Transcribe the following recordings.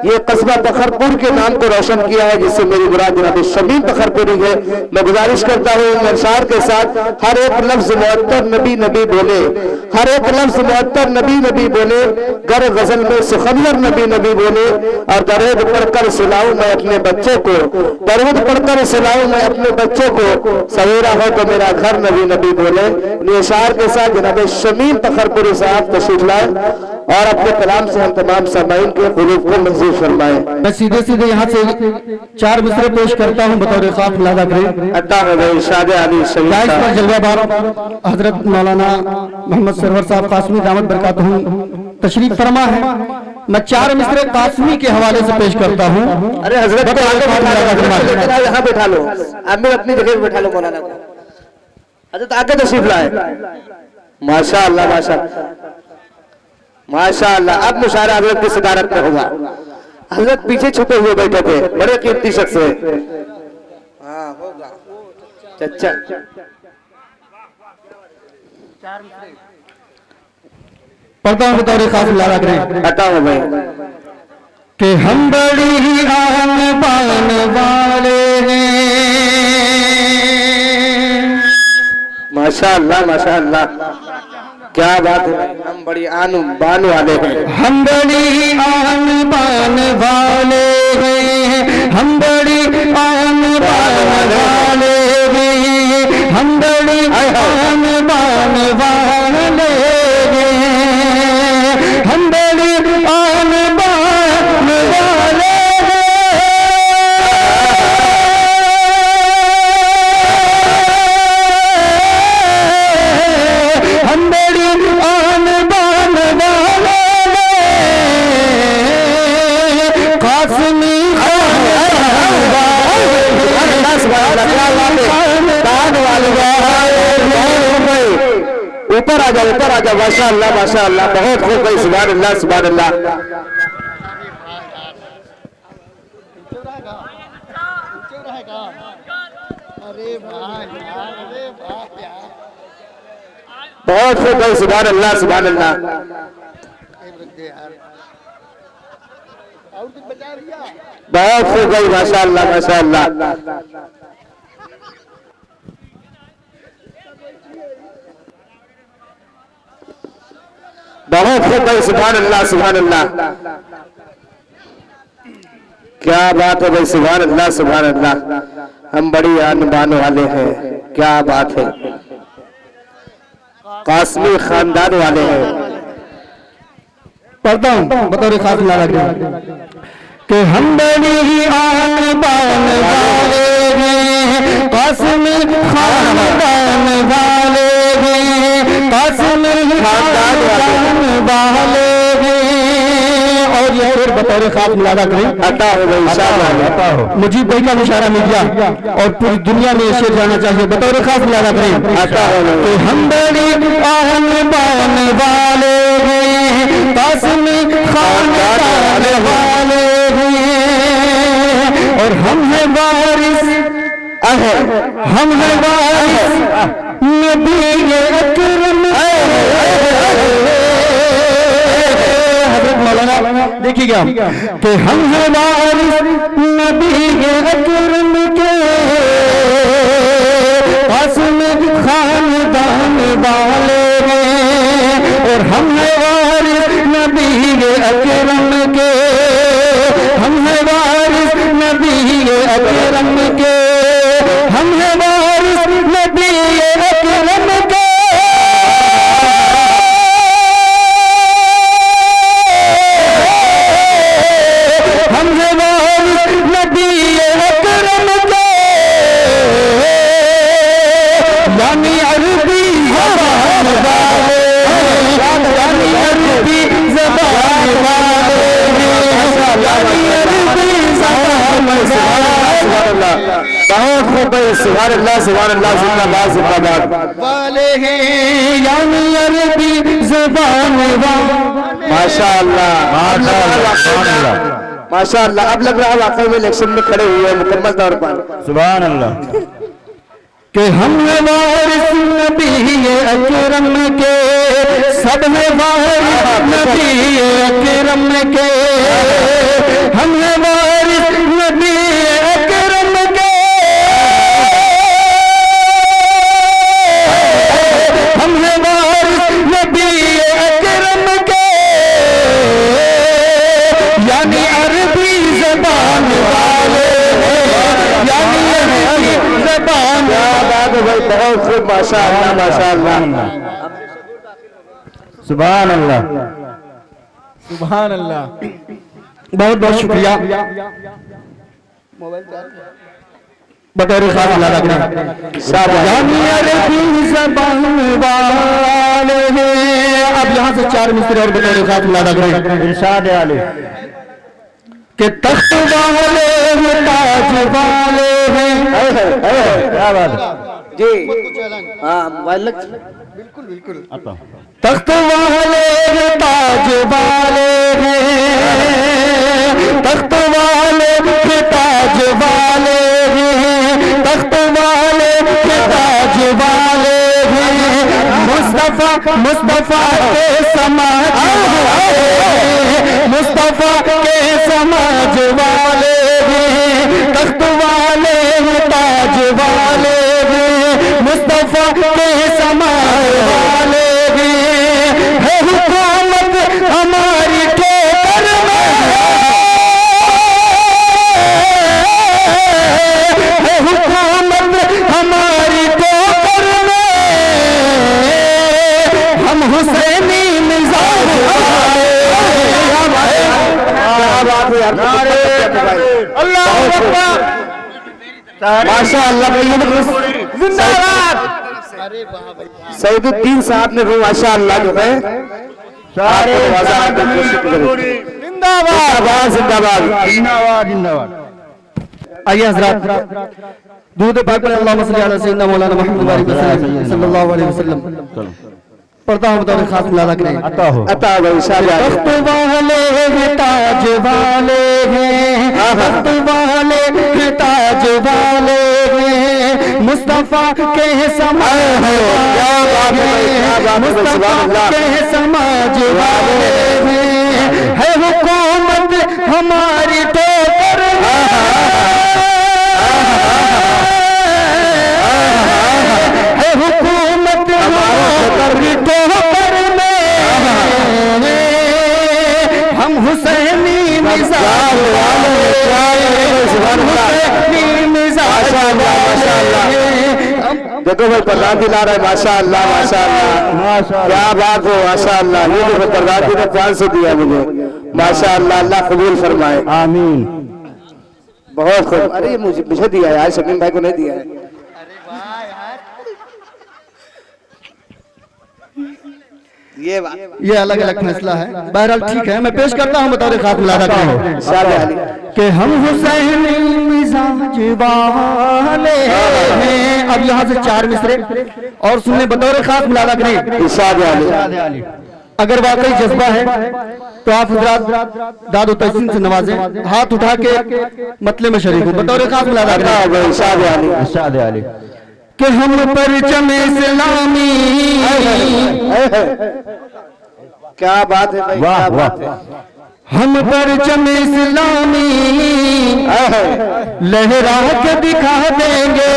ये कस्बा तखरपुर के नाम को रोशन किया है, जिससे मेरी मुराद जनाब शमीम तखरपुरी है। मैं गुजारिश करता हूँ अंसार के साथ हर एक लफ्ज मुअत्तर नबी नबी बोले, हर एक लफ्ज मुअत्तर नबी नबी बोले, गर गजल में सुखंदर नबी नबी बोले, और दरूद पढ़कर सुनाऊं मैं अपने बच्चों को, दरूद पढ़कर सुनाऊं मैं अपने बच्चों को, सवेरा हो तो मेरा घर नबी नबी बोले। अंसार के साथ जनाब शमीम तखरपुरी साहब तशरीफ लाए और अपने कलाम से हम तमाम सामाइन के कुलूब को मंजूर फरमाए। मैं सीधे सीधे यहाँ से 4 मिसरे पेश करता हूँ बतौर खास लादा करें। अता है शाद अली शमीम जलवाबार हजरत मौलाना मोहम्मद सरवर साहब कासमी दामद बरकातहू तशरीफ फरमा है। मैं 4 मिसरे कासमी के हवाले से पेश करता हूँ। अरे हजरत यहाँ बैठा लो, आमिर अपनी जगह बैठा लो मौलाना को। हजरत आगे तशरीफ लाए। माशाअल्लाह माशाअल्लाह माशाअल्लाह। अब मुशारा हजरत की सदारत में होगा। हजरत पीछे छुपे हुए बैठे थे, बड़े कीमती शख्स है। हाँ होगा चचा। पढ़ता हूँ बतौर खास लादा करें। बताओ भाई कि हम बड़ी ही आन बान वाले हैं। माशाअल्लाह माशाअल्लाह, क्या बात है। हम बड़ी आन बान वाले हैं, हम बड़ी आन बान वाले हैं, हम बड़ी आन बान वाले हैं, हम बड़ी आन बान वाले हैं, हम बड़ी आन बान वाले हम बड़ी आन बान वाले कासमी ऊपर आ जाओ, ऊपर आ जाओ। माशाअल्लाह माशाअल्लाह, बहुत खूब भाई। सुभान अल्लाह सुभान अल्लाह। बहुत खूब भाई। सुभान अल्लाह सुभान अल्लाह। बहुत खूब भाई। माशाअल्लाह माशाअल्लाह। बहुत खूब भाई। सुभान अल्लाह सुभान अल्लाह। क्या बात है भाई। सुभान अल्लाह सुभान अल्लाह। हम बड़ी आन बान वाले हैं, क्या बात है। कासमी खानदान वाले हैं। पढ़ता हूँ बतौर खास लादा करें कि हम बड़ी ही आन बान वाले हैं, कासमी खानदान वाले हैं, कासमी खानदान वाले हैं। और ये फिर बतौर खास लादा करें। अता हो मुझीब भाई का इशारा मिल गया और पूरी दुनिया में शेर जाना चाहिए। बतौर खास लादा करें। अता हो कि हम बड़ी आन बान वाले हैं, कासमी खानदान वाले हैं, और हम हैं वारिस, हम हैं वारिस नबी अकरम। हज़रत मौलाना देखिएगा कि हम हैं वारिस नबी अकरम के, कासमी खानदान वाले हैं, और हम हैं वारिस नबी अकरम के, हम हैं वारिस नबी अकरम के, हम हैं वारिस नबी अकरम के। हम हैं वारिस नबी अकरम के, यानी अरबी ज़बान वाले, यानी अरबी ज़बान वाले, खूब भाई, सुभान अल्लाह जिंदाबाद जिंदाबाद वाले हैं यानी अरबी ज़बान वाले। माशाअल्लाह माशाअल्लाह। अब लग रहा है वाकई में इलेक्शन में खड़े हुए हैं मुकम्मल तौर पर। सुभान अल्लाह। कि हम वारिस नबी अकरम के, सब में वारिस नबी अकरम के, हम वारिस नबी अकरम के, हम वारिस नबी अकरम के, यानी अरबी ज़बान वाले, यानी अरबी ज़बान। भाई बहुत खूब माशाअल्लाह माशाअल्लाह। सुभान अल्लाह सुभान अल्लाह। बहुत बहुत शुक्रिया। बतौर खास अल्लाह यानी अरबी ज़बान वाले हैं। अब यहाँ से 4 मिसरे और बतौर खास अल्लाह इरशाद आले के तख्त वाले हैं, ताज वाले हैं। क्या बात है जी हाँ मोबाइल बिल्कुल बिल्कुल। आता तख्त वाले हैं, ताज वाले हैं, तख्त वाले हैं, ताज वाले हैं, तख्त वाले हैं, ताज वाले हैं। मुस्तफा मुस्तफा के समाज वाले, मुस्तफा के समाज वाले हैं, तख्त वाले हैं, ताज वाले हैं, मुस्तफा के समाज वाले हैं। है हुकूमत हमारी ठोकर में, है हुकूमत हमारी ठोकर में, हम हुसैनी मिजाज वाले। अल्लाह अकबर माशाअल्लाह। जिंदाबाद। सईदुद्दीन साहब ने भी माशाअल्लाह जो है सारे जिंदाबाद जिंदाबाद। जिंदाबाद जिंदाबाद। आइए हजरात, दूध पाक पर अल्लाहुम्मा सल्ली अला सय्यिदना मौलाना मुहम्मद सल्लल्लाहु अलैहि वसल्लम पढ़ता हूं। बतौर खास मुलादा करें। अता हो अता भाई शाबाश। तख्त वाले हैं, ताज वाले हैं, तख्त वाले हैं, ताज वाले हैं, मुस्तफा के समाज वाले हैं, मुस्तफा के समाज वाले हैं। है हुकूमत हमारी ठोकर में, है हुकूमत हमारी ठोकर में, हम हुसैनी मिजाज वाले, हुसैनी मिजाज वाले। देखो भाई प्रधान जी ला रहा है माशाअल्लाह माशाअल्लाह। क्या बात हो माशाअल्लाह। ये देखो प्रधान जी ने 500 दिया मुझे माशाअल्लाह। अल्लाह कबूल फरमाए आमीन। बहुत खूब। अरे मुझे दिया है यार, शमीम भाई को नहीं दिया है। ये अलग अलग फैसला है। बहरहाल ठीक है, मैं पेश करता हूँ बतौर खास मुलादा करें कि हम हुसैनी मिजाज वाले हैं। अब यहाँ से 4 मिसरे और सुनने बतौर खास मुलादा करें। इरशाद आले। अगर वाकई जज्बा है तो आप हजरात दादो तहसीन से नवाजें, हाथ उठा के मतले में शरीक हो। बतौर खास मुलादा करें। इरशाद आले। इरशाद आले कि हम परचम इस्लामी, क्या बात है भाई, वाह क्या वाह। बात है। हम परचम इस्लामी लहरा के दिखा देंगे।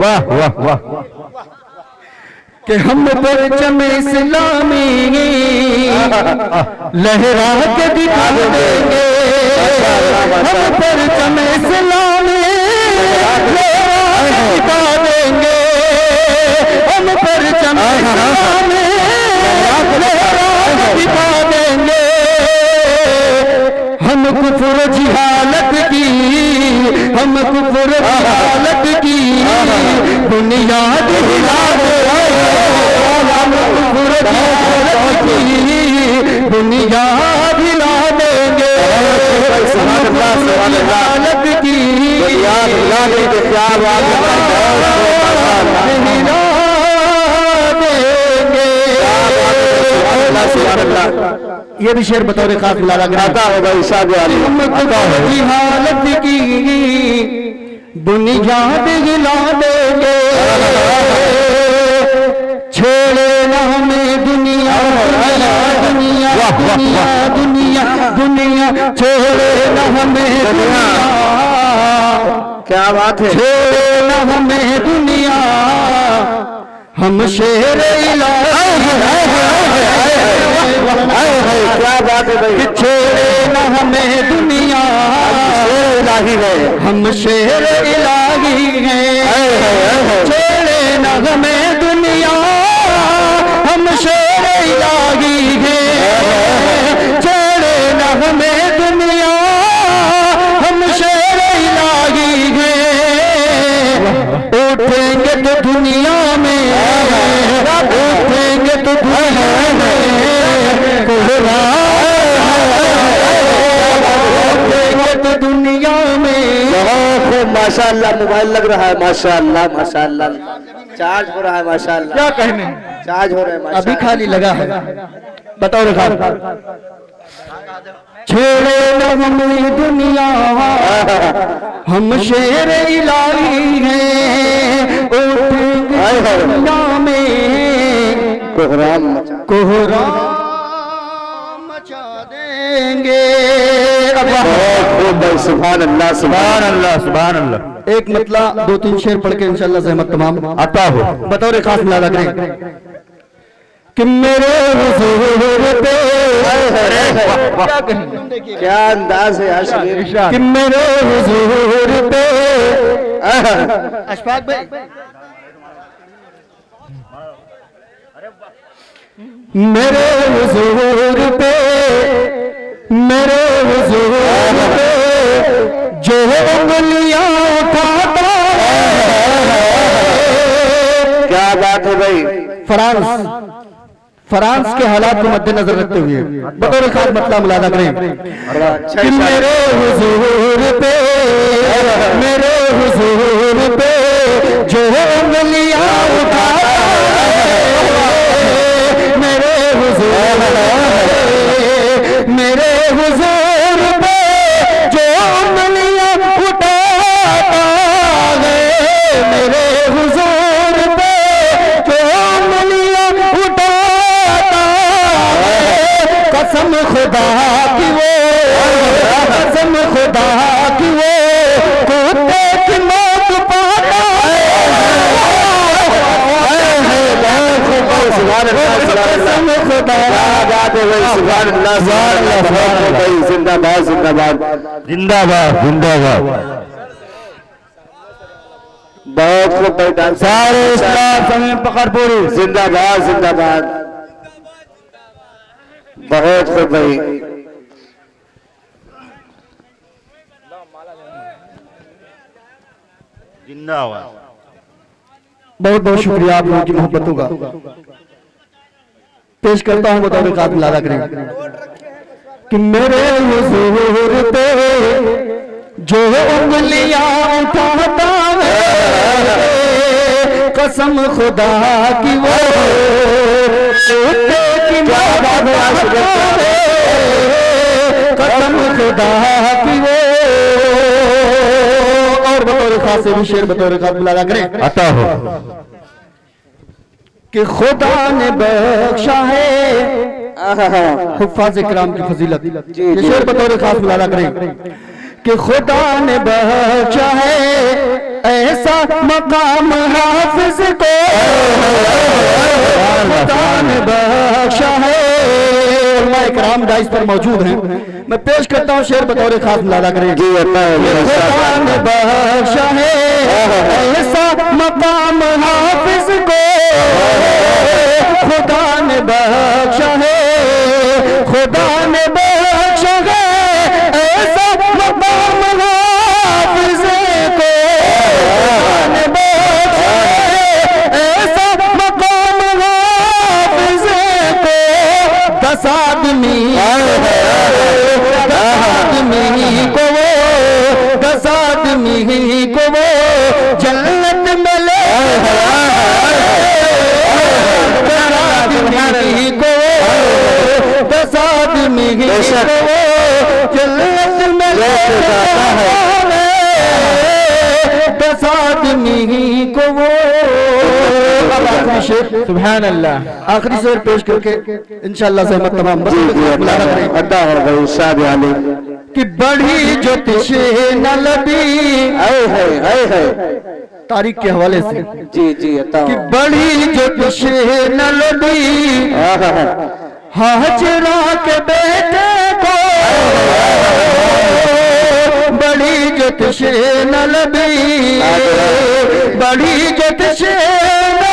वाह वाह वाह। कि हम परचम इस्लामी लहरा के दिखा देंगे। हम परचम इस्लामी लहरा के दिखा देंगे। हम परचम इस्लामी लहरा के दिखा देंगे। हम कुफ्र जिहालत की, हम कुफ्र जिहालत की बुनियाद हिला देंगे। हम कुफ्र जिहालत की बुनियाद हिला देंगे। हम कुफ्र जिहालत की दुनिया भुला गई तो क्या बात है भाई, हिला देंगे। ये भी शेर बतौर खास मिलाना आता है भाई शाद वाली की हालत की दुनिया दिला देंगे। छेड़े ना हमें दुनिया दुनिया दुनिया दुनिया दुनिया छेड़े ना हमें दुनिया, क्या बात है, छेड़े ना हमें दुनिया हम शेर क्या बात है भाई, छेड़े ना हमें दुनिया इलाही है, हम शेर इलाही हैं। छेड़े ना हमें दुनिया हम शेर इलाही हैं। छेड़े ना हमें दुनिया हम शेर इलाही हैं। उठेंगे तो दुनिया में, उठेंगे तो दुनिया में तो दुनिया में। माशाअल्लाह मोबाइल लग रहा है, माशाअल्लाह माशाअल्लाह चार्ज हो रहा है, माशाअल्लाह क्या कहने, चार्ज हो रहा है माशाअल्लाह। अभी खाली लगा है, बताओ रखा। छेड़े न हमें दुनिया हम शेर इलाही हैं। उठेंगे दुनिया में कोहराम कोहराम मचा देंगे। सुभान अल्लाह सुभान अल्लाह सुभान अल्लाह। एक मतला दो तीन शेर पढ़ के इंशाल्लाह ज़हमत तमाम आता हो, बतौर खास मिला लग रहे कि मेरे हुजूर पे क्या अंदाज है अशरीफ, कि मेरे हुजूर पे अशफाक भाई मेरे हुजूर पे, मेरे हुजूर पे जो उंगलियां उठाता है। क्या बात है भाई, फ्रांस के हालात को मद्देनजर रखते हुए बतौर खास मतलब मुलादा करें कि मेरे हुजूर पे, मेरे हुजूर पे जो उंगलियां उठाता है। मेरे हुजूर, मेरे हुजूर पे जो उंगलियां उठाता है। मेरे हुजूर पे जो उंगलियां उठाता है। कसम खुदा की वो, कसम खुदा की वो कुत्ते की मौत पाता है। कसम खुदा जिंदाबाद जिंदाबाद जिंदाबाद जिंदाबाद। बहुत खूब भाई डांस, सारे इस्लाम समीम पकड़पुरी जिंदाबाद जिंदाबाद, बहुत खूब भाई। जिंदाबाद। बहुत बहुत शुक्रिया आप लोगों की मोहब्बतों का। पेश करता हूं बतौर खास मिलादा करें कि मेरे हुजूर पे जो उंगलियां उठाता है। कसम खुदा की वो कुत्ते की मौत पाता है। कसम खुदा की वो। और बतौर खास से भी शेर बतौर खास मिलादा करें आता हो कि खुदा ने बख्शा है हुफ्फाज़ इकराम की फजीलत। ये शेर बतौर खास मिलादा करें कि खुदा ने बख्शा है ऐसा मकाम हाफिज को। खुदा ने बख्शा है, उलमा इकराम दाइस पर मौजूद हैं। मैं पेश करता हूँ शेर बतौर खास मिलादा करें। खुदा ने बख्शा है ऐसा मकाम हाफिज को। खुदा ने बख्शा है, खुदा ने बख्शा है ऐसा मकाम हाफिज को। खुदा ने बख्शा है ऐसा मकाम हाफिज को। 10 आदमी को वो 10 बेशक जन्नत में जैसे जाता है दस आदमी को वो सुभान अल्लाह आखिरी शेर पेश करके इंशाअल्लाह से मत तमाम जी जी अदा है भाई शाद आली कि बड़ी ज्योतिष न लबी है तारीख के हवाले से जी जी अदा कि बड़ी ज्योतिष न लबी हाजरा के बेटे को बड़ी ज्योतिष न लबी बड़ी ज्योतिष न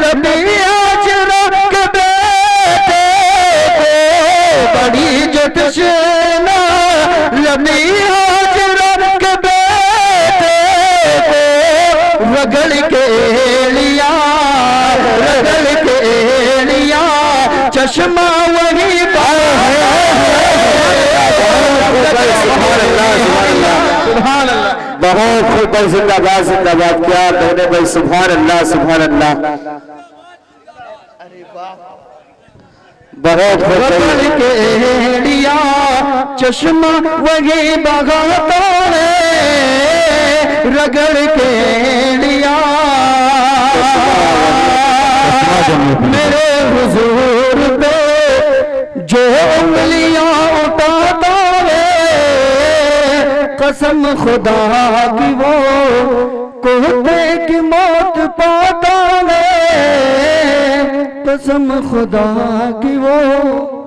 लबी हाजरा के बेटे को बड़ी ज्योतिष न लबी हाजरा के बेटे को रगड़ के लिया चश्मा वही बहुत खूब भाई जिंदाबाद जिंदाबाद क्या कहने भाई सुभान अल्लाह बहुत रगड़ के लिया चश्मा वही बगाता है रगड़ के लिया मेरे हुजूर पे जो उंगलियां उठाता है कसम खुदा की वो कुत्ते की मौत पाता है कसम खुदा की वो